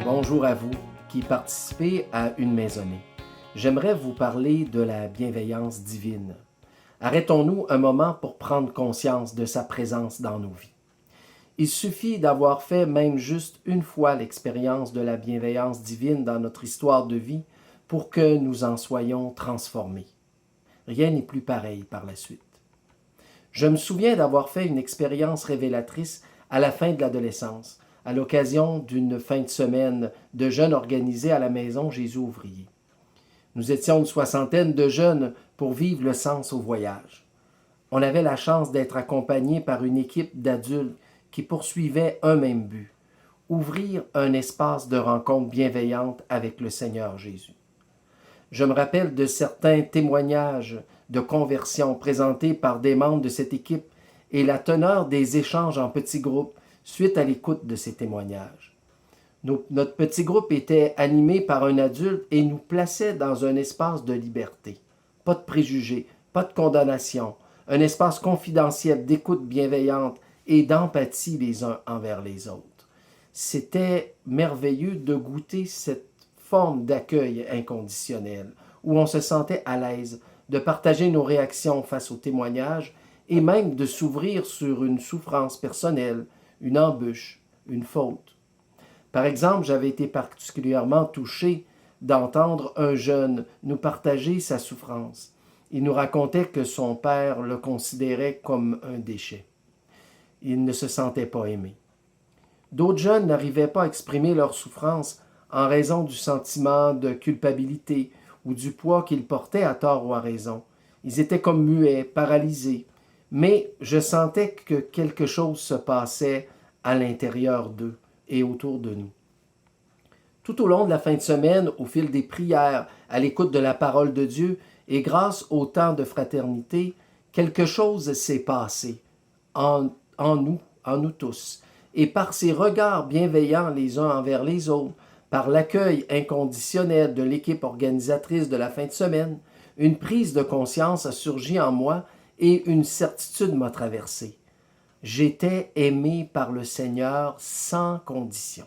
Bonjour à vous qui participez à Une Maisonnée. J'aimerais vous parler de la bienveillance divine. Arrêtons-nous un moment pour prendre conscience de sa présence dans nos vies. Il suffit d'avoir fait même juste une fois l'expérience de la bienveillance divine dans notre histoire de vie pour que nous en soyons transformés. Rien n'est plus pareil par la suite. Je me souviens d'avoir fait une expérience révélatrice à la fin de l'adolescence, à l'occasion d'une fin de semaine de jeunes organisée à la maison Jésus ouvrier. Nous étions une soixantaine de jeunes pour vivre le sens au voyage. On avait la chance d'être accompagnés par une équipe d'adultes qui poursuivaient un même but, ouvrir un espace de rencontre bienveillante avec le Seigneur Jésus. Je me rappelle de certains témoignages de conversion présentés par des membres de cette équipe et la teneur des échanges en petits groupes suite à l'écoute de ces témoignages. Notre petit groupe était animé par un adulte et nous plaçait dans un espace de liberté. Pas de préjugés, pas de condamnation, un espace confidentiel d'écoute bienveillante et d'empathie les uns envers les autres. C'était merveilleux de goûter cette forme d'accueil inconditionnel, où on se sentait à l'aise de partager nos réactions face aux témoignages et même de s'ouvrir sur une souffrance personnelle, une embûche, une faute. Par exemple, j'avais été particulièrement touché d'entendre un jeune nous partager sa souffrance. Il nous racontait que son père le considérait comme un déchet. Il ne se sentait pas aimé. D'autres jeunes n'arrivaient pas à exprimer leur souffrance en raison du sentiment de culpabilité ou du poids qu'ils portaient à tort ou à raison. Ils étaient comme muets, paralysés. Mais je sentais que quelque chose se passait à l'intérieur d'eux et autour de nous. Tout au long de la fin de semaine, au fil des prières, à l'écoute de la parole de Dieu et grâce au temps de fraternité, quelque chose s'est passé en nous tous. Et par ces regards bienveillants les uns envers les autres, par l'accueil inconditionnel de l'équipe organisatrice de la fin de semaine, une prise de conscience a surgi en moi et une certitude m'a traversé. J'étais aimé par le Seigneur sans condition.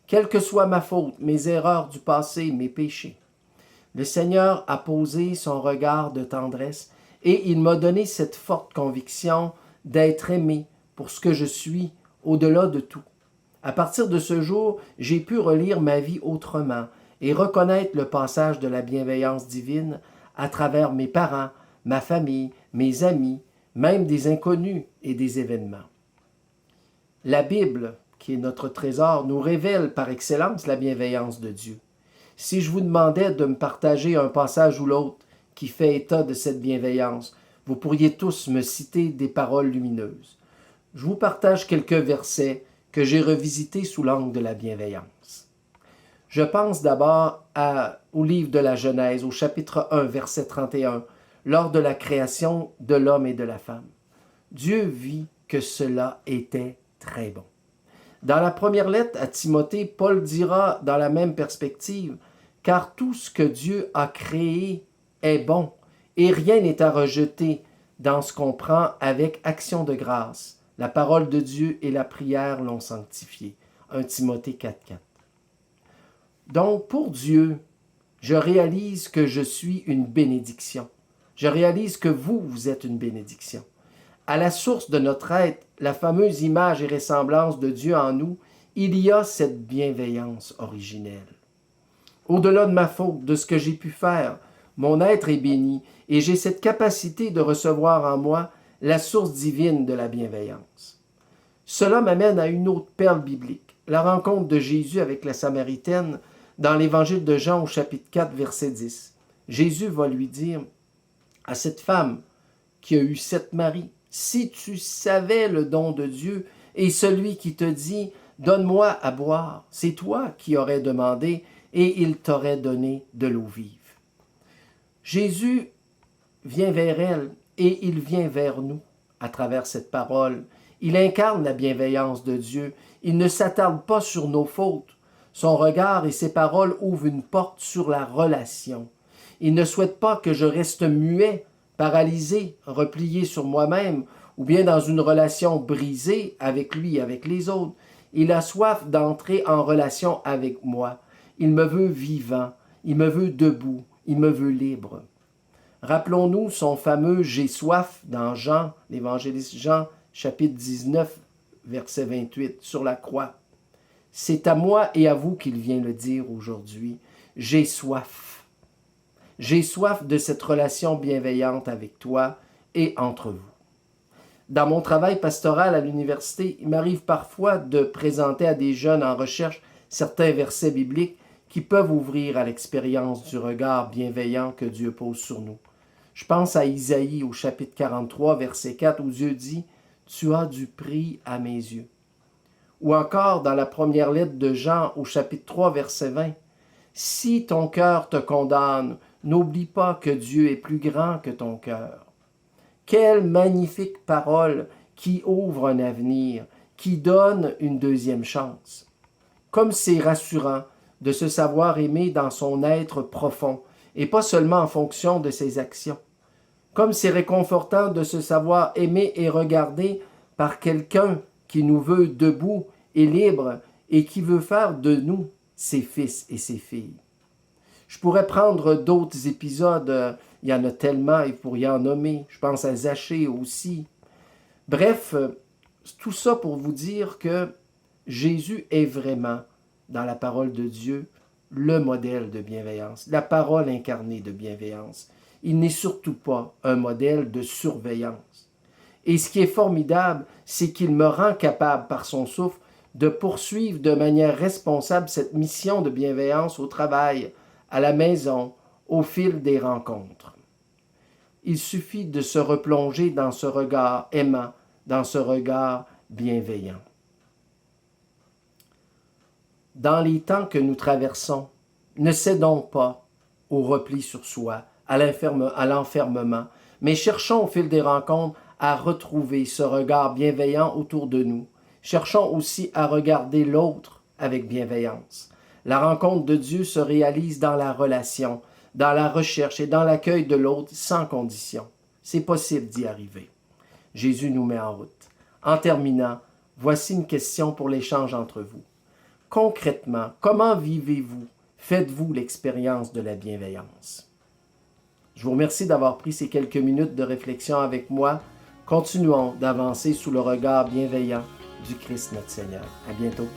Quelle que soit ma faute, mes erreurs du passé, mes péchés, le Seigneur a posé son regard de tendresse et il m'a donné cette forte conviction d'être aimé pour ce que je suis au-delà de tout. À partir de ce jour, j'ai pu relire ma vie autrement et reconnaître le passage de la bienveillance divine à travers mes parents, ma famille, mes amis, même des inconnus et des événements. La Bible, qui est notre trésor, nous révèle par excellence la bienveillance de Dieu. Si je vous demandais de me partager un passage ou l'autre qui fait état de cette bienveillance, vous pourriez tous me citer des paroles lumineuses. Je vous partage quelques versets que j'ai revisités sous l'angle de la bienveillance. Je pense d'abord au livre de la Genèse, au chapitre 1, verset 31, lors de la création de l'homme et de la femme. Dieu vit que cela était très bon. Dans la première lettre à Timothée, Paul dira dans la même perspective, « Car tout ce que Dieu a créé est bon, et rien n'est à rejeter dans ce qu'on prend avec action de grâce. La parole de Dieu et la prière l'ont sanctifié. » 1 Timothée 4,4. Donc, pour Dieu, je réalise que je suis une bénédiction. Je réalise que vous êtes une bénédiction. À la source de notre être, la fameuse image et ressemblance de Dieu en nous, il y a cette bienveillance originelle. Au-delà de ma faute, de ce que j'ai pu faire, mon être est béni et j'ai cette capacité de recevoir en moi la source divine de la bienveillance. Cela m'amène à une autre perle biblique, la rencontre de Jésus avec la Samaritaine dans l'Évangile de Jean au chapitre 4, verset 10. Jésus va lui dire à cette femme qui a eu 7 maris, « Si tu savais le don de Dieu et celui qui te dit « Donne-moi à boire », c'est toi qui aurais demandé et il t'aurait donné de l'eau vive. » Jésus vient vers elle et il vient vers nous à travers cette parole. Il incarne la bienveillance de Dieu. Il ne s'attarde pas sur nos fautes. Son regard et ses paroles ouvrent une porte sur la relation. Il ne souhaite pas que je reste muet, paralysé, replié sur moi-même, ou bien dans une relation brisée avec lui, avec les autres. Il a soif d'entrer en relation avec moi. Il me veut vivant, il me veut debout, il me veut libre. Rappelons-nous son fameux « J'ai soif » dans Jean, l'évangéliste Jean, chapitre 19, verset 28, sur la croix. C'est à moi et à vous qu'il vient le dire aujourd'hui. J'ai soif. J'ai soif de cette relation bienveillante avec toi et entre vous. Dans mon travail pastoral à l'université, il m'arrive parfois de présenter à des jeunes en recherche certains versets bibliques qui peuvent ouvrir à l'expérience du regard bienveillant que Dieu pose sur nous. Je pense à Isaïe au chapitre 43, verset 4, où Dieu dit « Tu as du prix à mes yeux ». Ou encore dans la première lettre de Jean au chapitre 3, verset 20, « Si ton cœur te condamne, n'oublie pas que Dieu est plus grand que ton cœur. » Quelle magnifique parole qui ouvre un avenir, qui donne une deuxième chance. Comme c'est rassurant de se savoir aimé dans son être profond, et pas seulement en fonction de ses actions. Comme c'est réconfortant de se savoir aimé et regardé par quelqu'un qui nous veut debout et libre et qui veut faire de nous ses fils et ses filles. Je pourrais prendre d'autres épisodes, il y en a tellement, il pourrait en nommer. Je pense à Zachée aussi. Bref, tout ça pour vous dire que Jésus est vraiment, dans la parole de Dieu, le modèle de bienveillance, la parole incarnée de bienveillance. Il n'est surtout pas un modèle de surveillance. Et ce qui est formidable, c'est qu'il me rend capable, par son souffle, de poursuivre de manière responsable cette mission de bienveillance au travail, à la maison, au fil des rencontres. Il suffit de se replonger dans ce regard aimant, dans ce regard bienveillant. Dans les temps que nous traversons, ne cédons pas au repli sur soi, à l'enfermement, mais cherchons au fil des rencontres à retrouver ce regard bienveillant autour de nous. Cherchons aussi à regarder l'autre avec bienveillance. La rencontre de Dieu se réalise dans la relation, dans la recherche et dans l'accueil de l'autre sans condition. C'est possible d'y arriver. Jésus nous met en route. En terminant, voici une question pour l'échange entre vous. Concrètement, comment vivez-vous, faites-vous l'expérience de la bienveillance? Je vous remercie d'avoir pris ces quelques minutes de réflexion avec moi. Continuons d'avancer sous le regard bienveillant du Christ notre Seigneur. À bientôt.